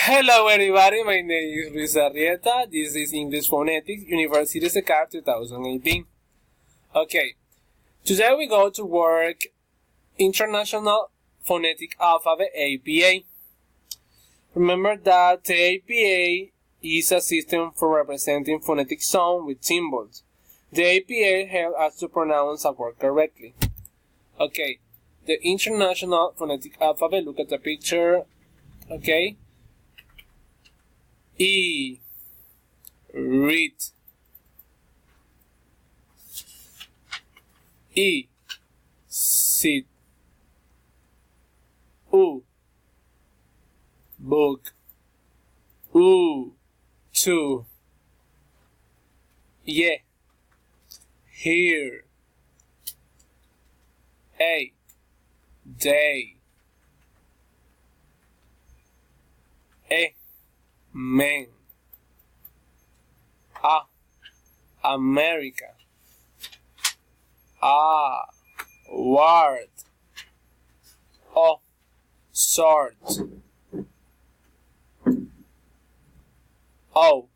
Hello everybody, my name is Luis Arrieta. This is English Phonetics University Secar 2018. Okay, today we go to work International Phonetic Alphabet APA. Remember that the APA is a system for representing phonetic sound with symbols. The APA helps us to pronounce a word correctly. Okay, the International Phonetic Alphabet, look at the picture. Okay. E, read. E, sit. U, book. U, to. Ye, here. A, day. E, man. A, America. A, word. O, sword. O,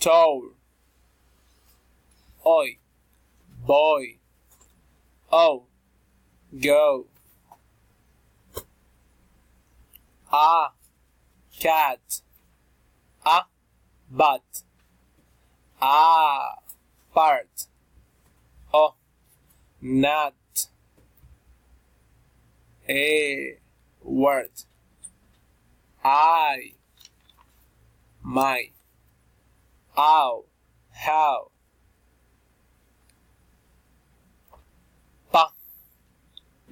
tower. Oi, boy. O, go. A, cat. A, bat. A, part. O, not. A, word. I, my. Ow, how. Pa,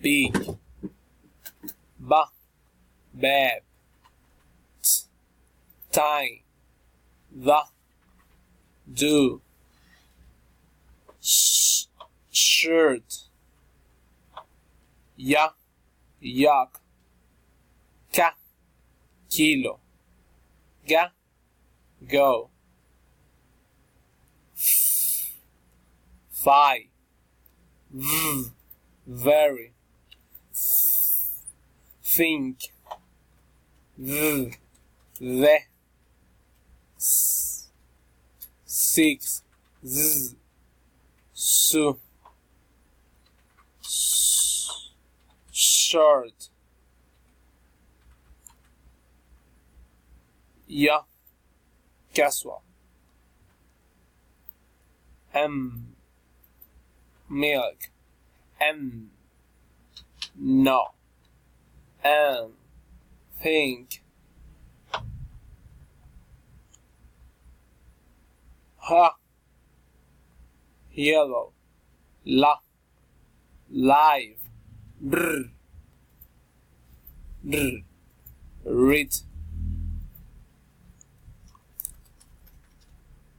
big. Ba, bad. T, time. The, do. Shirt. Ya, yak. Ka, kilo. Ga, go. Five. V, very. Think. The, six. Z, su. Short. Ya, casual. M, milk. N, no. N, think. Ha, yellow. La, live. Brr, brr, read.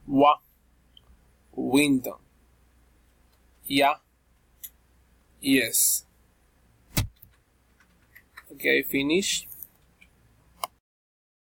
Wa, window. Ya, yes. Okay, finish.